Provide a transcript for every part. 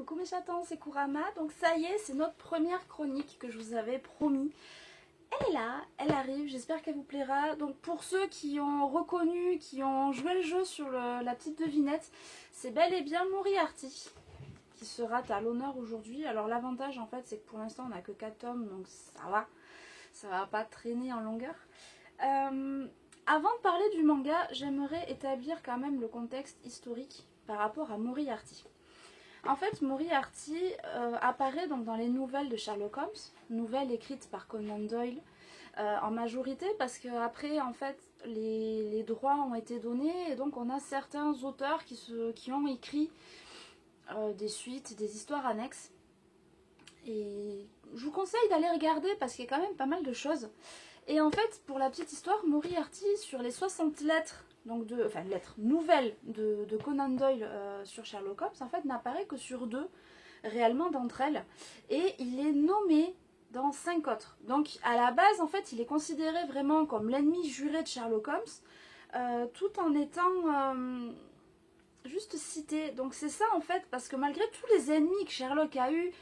coucou mes chatons, c'est Kurama. Donc ça y est, c'est notre première chronique que je vous avais promis. Elle est là, elle arrive, j'espère qu'elle vous plaira. Donc pour ceux qui ont reconnu, qui ont joué le jeu sur la petite devinette, c'est bel et bien Moriarty qui sera à l'honneur aujourd'hui. Alors l'avantage en fait, c'est que pour l'instant on n'a que 4 tomes, donc ça va pas traîner en longueur. Avant de parler du manga, j'aimerais établir quand même le contexte historique par rapport à Moriarty. En fait, Moriarty apparaît donc dans les nouvelles de Sherlock Holmes, nouvelles écrites par Conan Doyle en majorité, parce qu'après, en fait, les droits ont été donnés, et donc on a certains auteurs qui ont écrit des suites, des histoires annexes. Et je vous conseille d'aller regarder, parce qu'il y a quand même pas mal de choses. Et en fait, pour la petite histoire, Moriarty, sur les 60 lettres, donc lettres nouvelles de Conan Doyle sur Sherlock Holmes, en fait, n'apparaît que sur 2, réellement, d'entre elles. Et il est nommé dans 5 autres. Donc, à la base, en fait, il est considéré vraiment comme l'ennemi juré de Sherlock Holmes, tout en étant juste cité. Donc, c'est ça, en fait, parce que malgré tous les ennemis que Sherlock a eus,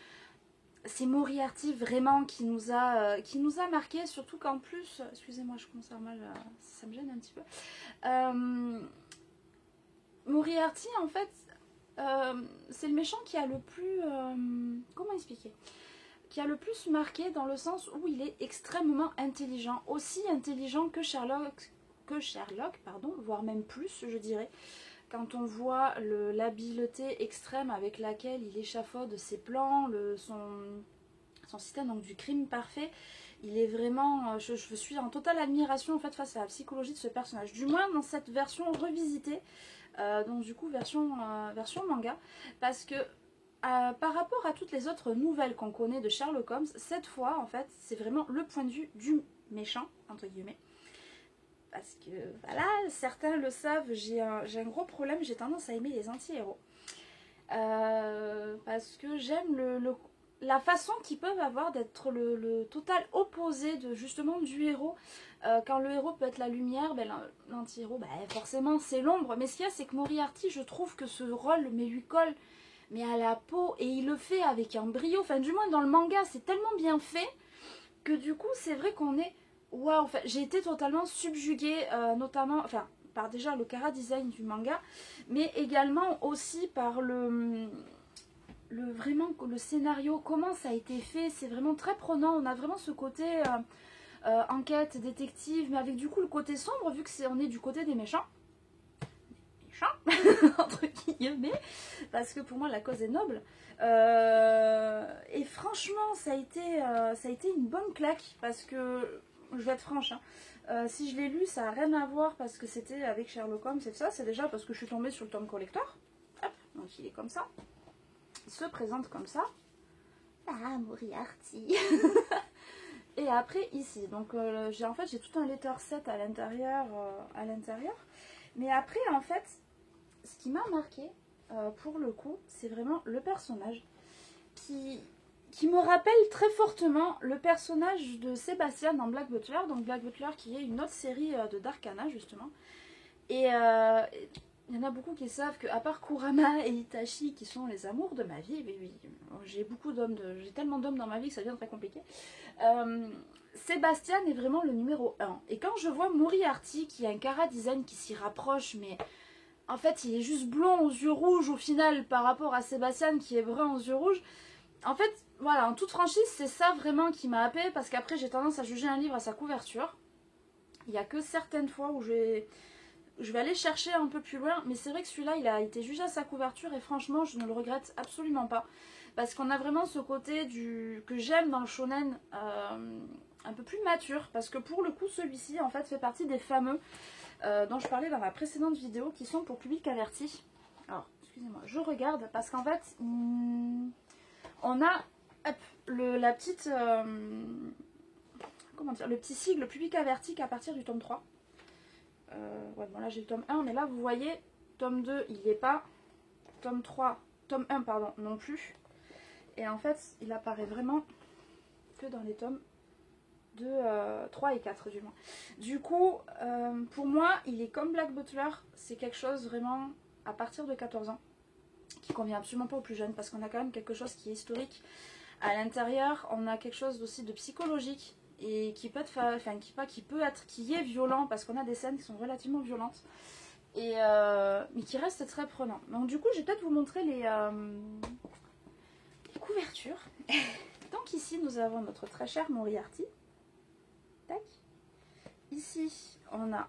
c'est Moriarty vraiment qui nous a marqué, surtout qu'en plus, excusez-moi, je commence à avoir mal, ça me gêne un petit peu. Moriarty, en fait, c'est le méchant qui a le plus, comment expliquer, qui a le plus marqué dans le sens où il est extrêmement intelligent, aussi intelligent que Sherlock, voire même plus, je dirais. Quand on voit l'habileté extrême avec laquelle il échafaude ses plans, son système donc, du crime parfait, il est vraiment... Je suis en totale admiration en fait, face à la psychologie de ce personnage. Du moins dans cette version revisitée, donc du coup version manga, parce que par rapport à toutes les autres nouvelles qu'on connaît de Sherlock Holmes, cette fois en fait c'est vraiment le point de vue du méchant, entre guillemets. Parce que, voilà, certains le savent, j'ai un gros problème, j'ai tendance à aimer les anti-héros. Parce que j'aime la façon qu'ils peuvent avoir d'être le total opposé justement du héros. Quand le héros peut être la lumière, ben, l'anti-héros, ben, forcément c'est l'ombre. Mais ce qu'il y a, c'est que Moriarty, je trouve que ce rôle lui colle mais à la peau, et il le fait avec un brio. Enfin, du moins dans le manga, c'est tellement bien fait que du coup, c'est vrai qu'on est... Waouh, enfin, j'ai été totalement subjuguée, notamment, enfin, par déjà le chara design du manga, mais également aussi par vraiment le scénario, comment ça a été fait, c'est vraiment très prenant. On a vraiment ce côté enquête, détective, mais avec du coup le côté sombre, vu que on est du côté des méchants. Entre guillemets, parce que pour moi la cause est noble. Et franchement, ça a été une bonne claque, parce que je vais être franche, hein. Si je l'ai lu, ça n'a rien à voir parce que c'était avec Sherlock Holmes et tout ça. C'est déjà parce que je suis tombée sur le tome collector. Hop, donc il est comme ça. Il se présente comme ça. Ah, Moriarty. Et après ici, donc en fait j'ai tout un letter set à l'intérieur. Mais après en fait, ce qui m'a marqué pour le coup, c'est vraiment le personnage qui me rappelle très fortement le personnage de Sébastien dans Black Butler. Donc Black Butler qui est une autre série de Darkana justement. Et il y en a beaucoup qui savent qu'à part Kurama et Itachi qui sont les amours de ma vie, oui, j'ai tellement d'hommes dans ma vie que ça devient très compliqué. Sébastien est vraiment le numéro 1. Et quand je vois Moriarty qui a un chara design qui s'y rapproche, mais en fait il est juste blond aux yeux rouges au final par rapport à Sébastien qui est brun aux yeux rouges. En fait, voilà, en toute franchise, c'est ça vraiment qui m'a happée, parce qu'après j'ai tendance à juger un livre à sa couverture. Il n'y a que certaines fois où je vais aller chercher un peu plus loin, mais c'est vrai que celui-là, il a été jugé à sa couverture et franchement, je ne le regrette absolument pas. Parce qu'on a vraiment ce côté que j'aime dans le shonen, un peu plus mature, parce que pour le coup, celui-ci, en fait, fait partie des fameux dont je parlais dans ma précédente vidéo, qui sont pour public averti. Alors, excusez-moi, je regarde, parce qu'en fait... on a la petite comment dire, le petit sigle public averti qu'à partir du tome 3. Ouais, bon là j'ai le tome 1, mais là vous voyez, tome 2 il n'y est pas, tome 1 pardon non plus, et en fait il apparaît vraiment que dans les tomes 2, 3 et 4 du moins. Du coup pour moi il est comme Black Butler, c'est quelque chose vraiment à partir de 14 ans. qui convient absolument pas aux plus jeunes, parce qu'on a quand même quelque chose qui est historique. À l'intérieur, on a quelque chose aussi de psychologique, et qui peut être, enfin, qui est violent, parce qu'on a des scènes qui sont relativement violentes, et, mais qui restent très prenants. Donc du coup, je vais peut-être vous montrer les couvertures. Donc ici, nous avons notre très cher Moriarty. Tac. Ici, on a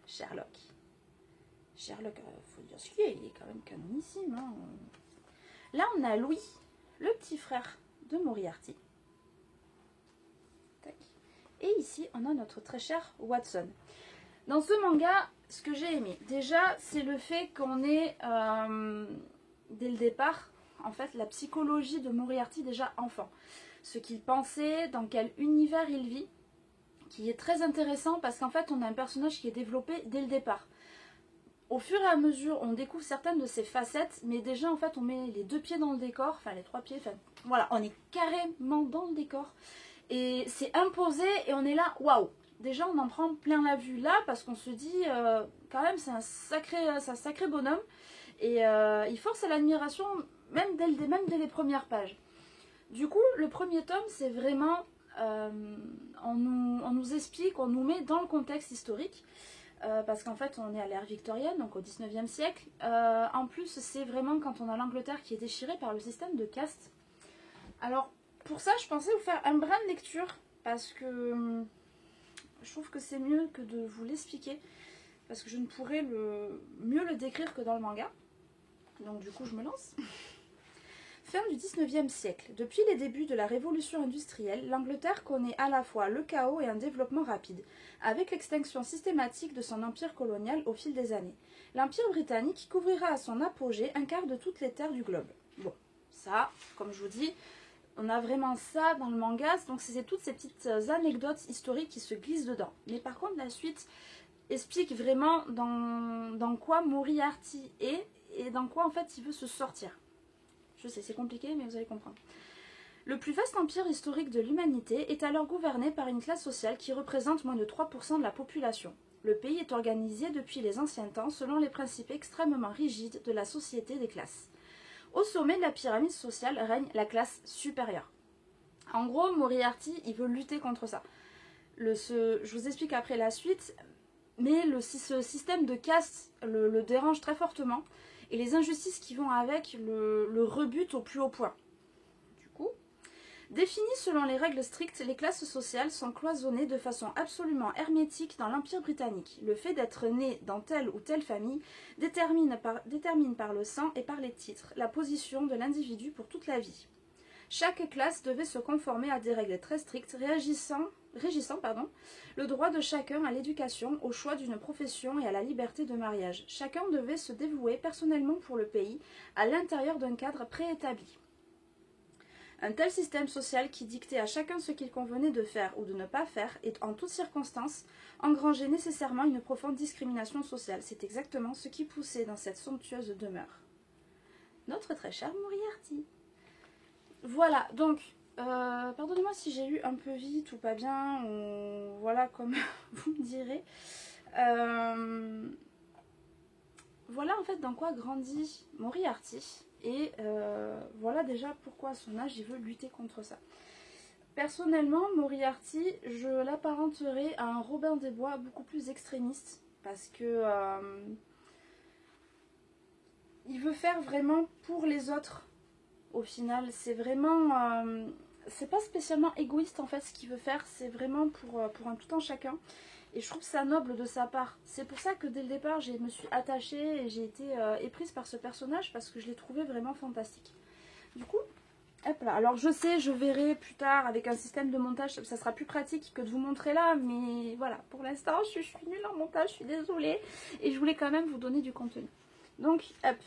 Sherlock. Sherlock, faut dire ce qu'il est, il est quand même canonissime. Hein. Là, on a Louis, le petit frère de Moriarty. Tac. Et ici, on a notre très cher Watson. Dans ce manga, ce que j'ai aimé, déjà, c'est le fait qu'on ait, dès le départ, en fait, la psychologie de Moriarty déjà enfant. Ce qu'il pensait, dans quel univers il vit, qui est très intéressant parce qu'en fait, on a un personnage qui est développé dès le départ. Au fur et à mesure, on découvre certaines de ses facettes, mais déjà, en fait, on met les 2 pieds dans le décor, enfin les 3 pieds, enfin, voilà, on est carrément dans le décor. Et c'est imposé et on est là, waouh! Déjà, on en prend plein la vue là parce qu'on se dit, quand même, c'est un sacré bonhomme. Et il force à l'admiration, même dès les premières pages. Du coup, le premier tome, c'est vraiment, on nous explique, on nous met dans le contexte historique. Parce qu'en fait on est à l'ère victorienne, donc au 19e siècle. En plus c'est vraiment quand on a l'Angleterre qui est déchirée par le système de caste. Alors pour ça je pensais vous faire un brin de lecture, parce que je trouve que c'est mieux que de vous l'expliquer, parce que je ne pourrais mieux le décrire que dans le manga. Donc du coup je me lance. Fin du 19e siècle. Depuis les débuts de la révolution industrielle, l'Angleterre connaît à la fois le chaos et un développement rapide, avec l'extinction systématique de son empire colonial au fil des années. L'empire britannique couvrira à son apogée un quart de toutes les terres du globe. Bon, ça, comme je vous dis, on a vraiment ça dans le manga, donc c'est toutes ces petites anecdotes historiques qui se glissent dedans. Mais par contre, la suite explique vraiment dans quoi Moriarty est et dans quoi en fait il veut se sortir. Je sais, c'est compliqué, mais vous allez comprendre. Le plus vaste empire historique de l'humanité est alors gouverné par une classe sociale qui représente moins de 3% de la population. Le pays est organisé depuis les anciens temps selon les principes extrêmement rigides de la société des classes. Au sommet de la pyramide sociale règne la classe supérieure. En gros, Moriarty, il veut lutter contre ça. Je vous explique après la suite, mais ce système de caste le dérange très fortement. Et les injustices qui vont avec le rebutent au plus haut point. Du coup, définies selon les règles strictes, les classes sociales sont cloisonnées de façon absolument hermétique dans l'Empire britannique. Le fait d'être né dans telle ou telle famille détermine par le sang et par les titres la position de l'individu pour toute la vie. Chaque classe devait se conformer à des règles très strictes régissant le droit de chacun à l'éducation, au choix d'une profession et à la liberté de mariage. Chacun devait se dévouer personnellement pour le pays, à l'intérieur d'un cadre préétabli. Un tel système social qui dictait à chacun ce qu'il convenait de faire ou de ne pas faire et en toutes circonstances engrangeait nécessairement une profonde discrimination sociale. C'est exactement ce qui poussait dans cette somptueuse demeure notre très cher Moriarty. Voilà, donc pardonnez-moi si j'ai lu un peu vite ou pas bien, ou voilà, comme vous me direz. Voilà en fait dans quoi grandit Moriarty, et voilà déjà pourquoi à son âge il veut lutter contre ça. Personnellement, Moriarty, je l'apparenterais à un Robin des Bois beaucoup plus extrémiste, parce que il veut faire vraiment pour les autres. Au final, c'est vraiment, c'est pas spécialement égoïste en fait ce qu'il veut faire, c'est vraiment pour un tout en chacun. Et je trouve ça noble de sa part. C'est pour ça que dès le départ, je me suis attachée et j'ai été éprise par ce personnage, parce que je l'ai trouvé vraiment fantastique. Du coup, hop là. Alors je sais, je verrai plus tard avec un système de montage, ça sera plus pratique que de vous montrer là, mais voilà, pour l'instant, je suis nulle en montage, je suis désolée. Et je voulais quand même vous donner du contenu. Donc, hop.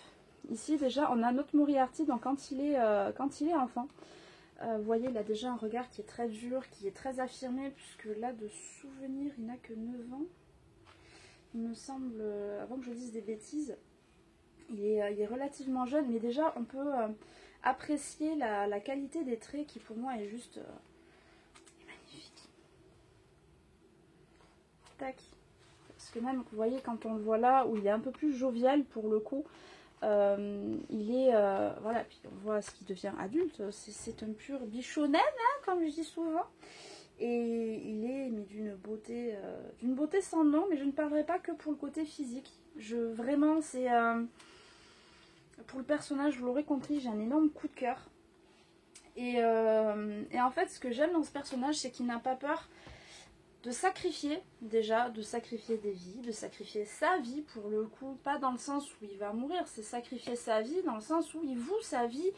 Ici déjà on a notre Moriarty, donc quand il est enfant, vous voyez il a déjà un regard qui est très dur, qui est très affirmé, puisque là de souvenir il n'a que 9 ans, il me semble, avant que je dise des bêtises, il est relativement jeune, mais déjà on peut apprécier la qualité des traits qui pour moi est juste magnifique. Tac. Parce que même vous voyez quand on le voit là, où il est un peu plus jovial pour le coup, Il est, voilà, puis on voit ce qu'il devient adulte, c'est un pur bichonnet, hein, comme je dis souvent. Et il est mais d'une beauté sans nom, mais je ne parlerai pas que pour le côté physique. Vraiment, c'est pour le personnage, vous l'aurez compris, j'ai un énorme coup de cœur. Et en fait, ce que j'aime dans ce personnage, c'est qu'il n'a pas peur de sacrifier, déjà, de sacrifier des vies, de sacrifier sa vie, pour le coup, pas dans le sens où il va mourir, c'est sacrifier sa vie, dans le sens où il voue sa vie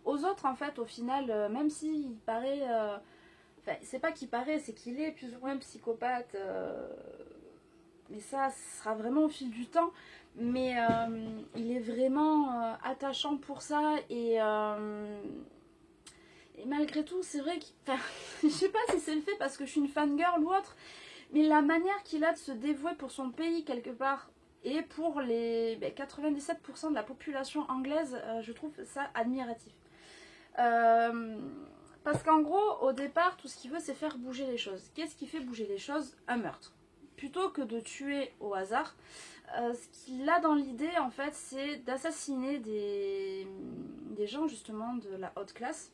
aux autres, en fait, au final, même s'il paraît... Enfin, c'est pas qu'il paraît, c'est qu'il est plus ou moins psychopathe, mais ça sera vraiment au fil du temps, mais il est vraiment attachant pour ça, et malgré tout, c'est vrai que, enfin, je sais pas si c'est le fait parce que je suis une fangirl ou autre, mais la manière qu'il a de se dévouer pour son pays quelque part et pour les 97% de la population anglaise, je trouve ça admiratif. Parce qu'en gros, au départ, tout ce qu'il veut, c'est faire bouger les choses. Qu'est-ce qui fait bouger les choses? Un meurtre. Plutôt que de tuer au hasard, ce qu'il a dans l'idée, en fait, c'est d'assassiner des gens, justement, de la haute classe.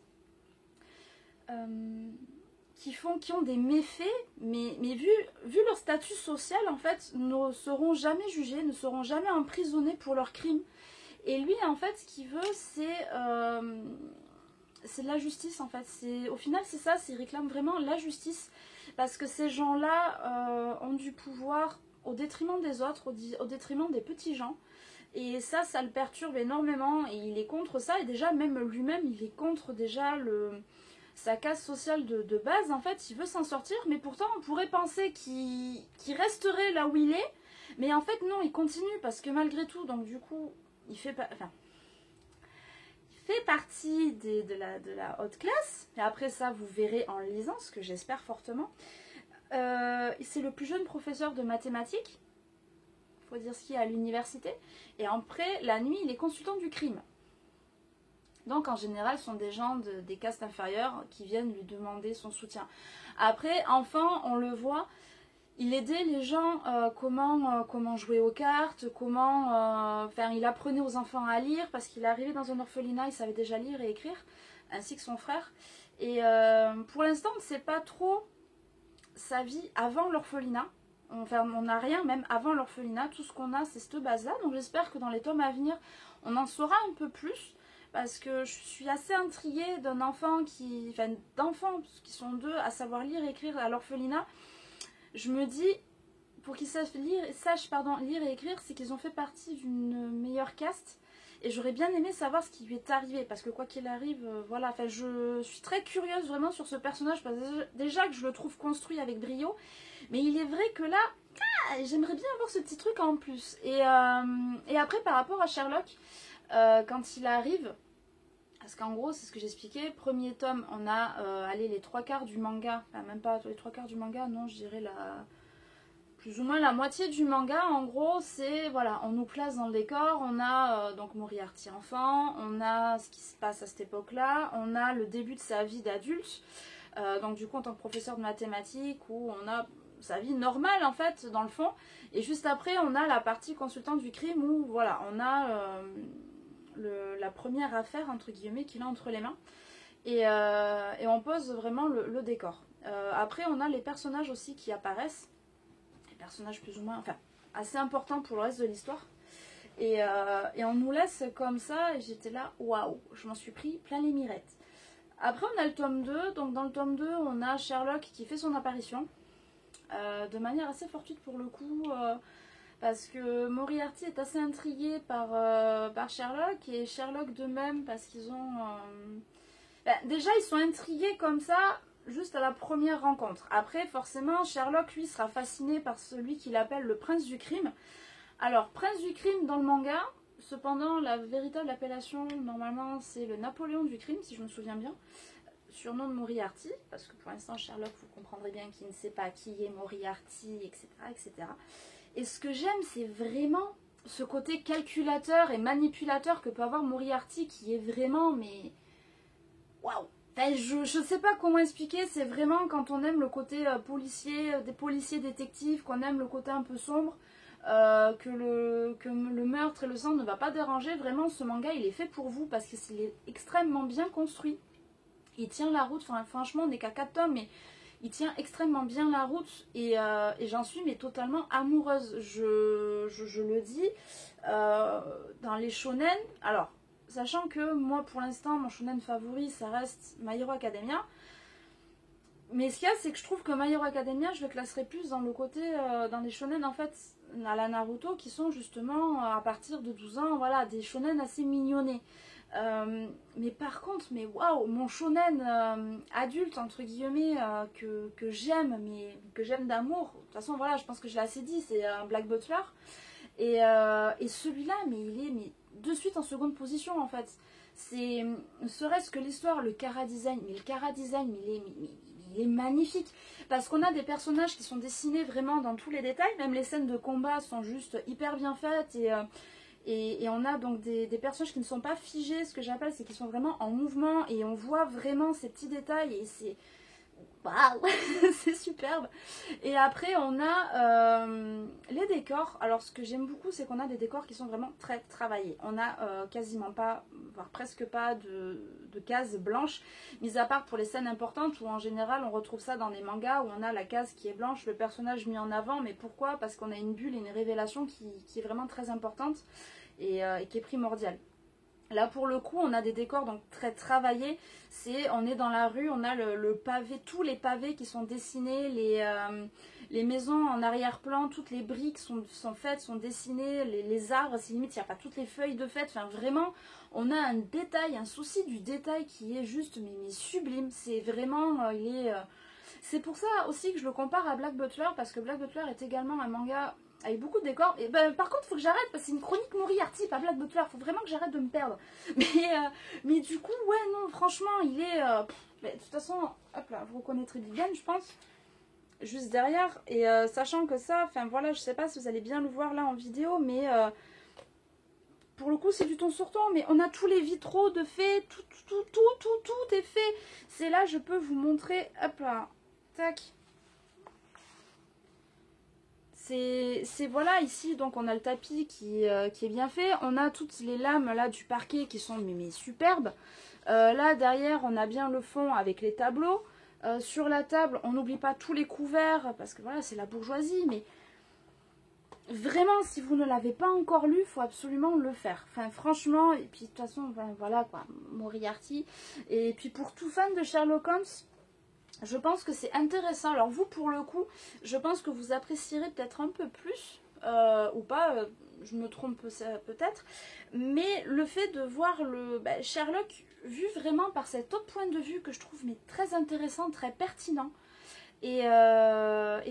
Qui ont des méfaits, mais vu leur statut social, en fait, ne seront jamais jugés, ne seront jamais emprisonnés pour leurs crimes. Et lui, en fait, ce qu'il veut, c'est de la justice, en fait. Au final, c'est ça, il réclame vraiment la justice, parce que ces gens-là ont du pouvoir au détriment des autres, au détriment des petits gens. Et ça le perturbe énormément, et il est contre ça, et déjà, même lui-même, il est contre déjà sa case sociale de base, en fait, il veut s'en sortir, mais pourtant on pourrait penser qu'il resterait là où il est, mais en fait non, il continue, parce que malgré tout, donc du coup, il fait partie de la haute classe, et après ça vous verrez en lisant, ce que j'espère fortement. C'est le plus jeune professeur de mathématiques, faut dire ce qu'il y a à l'université, et après, la nuit, il est consultant du crime. Donc en général, ce sont des gens des castes inférieures qui viennent lui demander son soutien. Après, enfant, on le voit, il aidait les gens comment jouer aux cartes, il apprenait aux enfants à lire, parce qu'il est arrivé dans un orphelinat, il savait déjà lire et écrire, ainsi que son frère. Et pour l'instant, on ne sait pas trop sa vie avant l'orphelinat. On n'a rien, même avant l'orphelinat. Tout ce qu'on a, c'est cette base-là. Donc j'espère que dans les tomes à venir, on en saura un peu plus. Parce que je suis assez intriguée d'un enfant d'enfants qui sont deux à savoir lire et écrire à l'orphelinat. Je me dis, pour qu'ils sachent lire et écrire, c'est qu'ils ont fait partie d'une meilleure caste. Et j'aurais bien aimé savoir ce qui lui est arrivé. Parce que quoi qu'il arrive, voilà. Enfin, je suis très curieuse vraiment sur ce personnage. Parce que déjà que je le trouve construit avec brio. Mais il est vrai que là, j'aimerais bien avoir ce petit truc en plus. Et après, par rapport à Sherlock, quand il arrive... Parce qu'en gros, c'est ce que j'expliquais, premier tome, on a les 3/4 du manga, enfin même pas les 3/4 du manga, non, je dirais plus ou moins la moitié du manga. En gros, c'est, voilà, on nous place dans le décor, on a donc Moriarty enfant, on a ce qui se passe à cette époque-là, on a le début de sa vie d'adulte, donc du coup en tant que professeur de mathématiques, où on a sa vie normale en fait, dans le fond, et juste après, on a la partie consultant du crime, où voilà, on a... la première affaire entre guillemets qu'il a entre les mains, et on pose vraiment le décor. Après on a les personnages aussi qui apparaissent, les personnages plus ou moins, enfin assez importants pour le reste de l'histoire, et on nous laisse comme ça, et j'étais là, waouh, je m'en suis pris plein les mirettes. Après on a le tome 2, donc dans le tome 2 on a Sherlock qui fait son apparition, de manière assez fortuite pour le coup, parce que Moriarty est assez intrigué par Sherlock, et Sherlock de même, parce qu'ils ont... déjà, ils sont intrigués comme ça, juste à la première rencontre. Après, forcément, Sherlock, lui, sera fasciné par celui qu'il appelle le prince du crime. Alors, prince du crime dans le manga, cependant, la véritable appellation, normalement, c'est le Napoléon du crime, si je me souviens bien. Surnom de Moriarty, parce que pour l'instant, Sherlock, vous comprendrez bien qu'il ne sait pas qui est Moriarty, etc., etc. Et ce que j'aime, c'est vraiment ce côté calculateur et manipulateur que peut avoir Moriarty, qui est vraiment, mais... Waouh! Enfin, je sais pas comment expliquer, c'est vraiment quand on aime le côté policier, des policiers détectives, qu'on aime le côté un peu sombre, que le meurtre et le sang ne va pas déranger. Vraiment, ce manga, il est fait pour vous parce qu'il est extrêmement bien construit. Il tient la route, enfin, franchement, on n'est qu'à 4 tomes, mais il tient extrêmement bien la route et j'en suis mais totalement amoureuse. Je le dis, dans les shonen, alors, sachant que moi, pour l'instant, mon shonen favori, ça reste My Hero Academia. Mais ce qu'il y a, c'est que je trouve que My Hero Academia, je le classerais plus dans le côté, dans les shonen en fait, à la Naruto, qui sont justement à partir de 12 ans, voilà, des shonen assez mignonnés. Mais par contre, mais waouh, mon shonen adulte, entre guillemets, que j'aime, mais que j'aime d'amour, de toute façon, voilà, je pense que je l'ai assez dit, c'est Black Butler. Et celui-là, mais il est mais, de suite en seconde position en fait. C'est, ne serait-ce que l'histoire, le chara design, mais le chara design, il est magnifique. Parce qu'on a des personnages qui sont dessinés vraiment dans tous les détails, même les scènes de combat sont juste hyper bien faites et on a donc des personnages qui ne sont pas figés, ce que j'appelle, c'est qu'ils sont vraiment en mouvement et on voit vraiment ces petits détails et c'est... Waouh, c'est superbe. Et après on a les décors. Alors ce que j'aime beaucoup, c'est qu'on a des décors qui sont vraiment très travaillés. On a quasiment pas, voire presque pas de cases blanches, mis à part pour les scènes importantes où en général on retrouve ça dans les mangas où on a la case qui est blanche, le personnage mis en avant. Mais pourquoi? Parce qu'on a une bulle et une révélation qui est vraiment très importante et qui est primordiale. Là pour le coup on a des décors donc très travaillés, on est dans la rue, on a le pavé, tous les pavés qui sont dessinés, les maisons en arrière-plan, toutes les briques sont faites, sont dessinées, les arbres, c'est limite il n'y a pas toutes les feuilles de fête, enfin vraiment on a un détail, un souci du détail qui est juste mais sublime, c'est vraiment, c'est pour ça aussi que je le compare à Black Butler parce que Black Butler est également un manga avec beaucoup de décors. Et ben, par contre, il faut que j'arrête parce que c'est une chronique Moriarty, pas Black Butler. Il faut vraiment que j'arrête de me perdre. Mais du coup, ouais, non, franchement, il est. Mais de toute façon, hop là, vous reconnaîtrez Viviane, je pense. Juste derrière. Et sachant que ça, enfin voilà, je sais pas si vous allez bien le voir là en vidéo, mais pour le coup, c'est du ton sur ton. Mais on a tous les vitraux de fait. Tout est fait. C'est là, je peux vous montrer. Hop là. Tac. C'est voilà ici donc on a le tapis qui est bien fait, on a toutes les lames là du parquet qui sont mais superbes, là derrière on a bien le fond avec les tableaux, sur la table on n'oublie pas tous les couverts parce que voilà c'est la bourgeoisie, mais vraiment si vous ne l'avez pas encore lu il faut absolument le faire, enfin franchement, et puis de toute façon ben, voilà quoi, Moriarty, et puis pour tout fan de Sherlock Holmes, je pense que c'est intéressant. Alors vous, pour le coup, je pense que vous apprécierez peut-être un peu plus, ou pas, je me trompe peut-être, mais le fait de voir Sherlock vu vraiment par cet autre point de vue que je trouve mais très intéressant, très pertinent. Et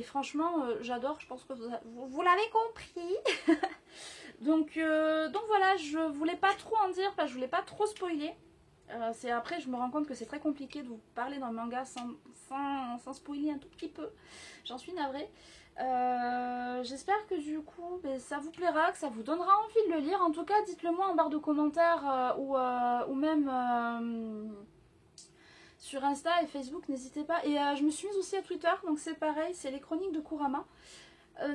franchement, j'adore, je pense que vous l'avez compris. donc voilà, je voulais pas trop en dire, parce que je voulais pas trop spoiler. Après je me rends compte que c'est très compliqué de vous parler dans le manga sans spoiler un tout petit peu, j'en suis navrée. J'espère que du coup ça vous plaira, que ça vous donnera envie de le lire. En tout cas dites-le moi en barre de commentaires ou même sur Insta et Facebook, n'hésitez pas. Et je me suis mise aussi à Twitter, donc c'est pareil, c'est les chroniques de Kurama.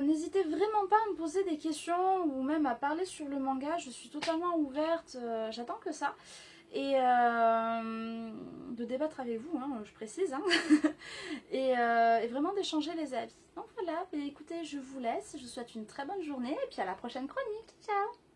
N'hésitez vraiment pas à me poser des questions ou même à parler sur le manga, je suis totalement ouverte, j'attends que ça. Et de débattre avec vous, hein, je précise, hein. et vraiment d'échanger les avis. Donc voilà, écoutez, je vous laisse, je vous souhaite une très bonne journée et puis à la prochaine chronique. Ciao!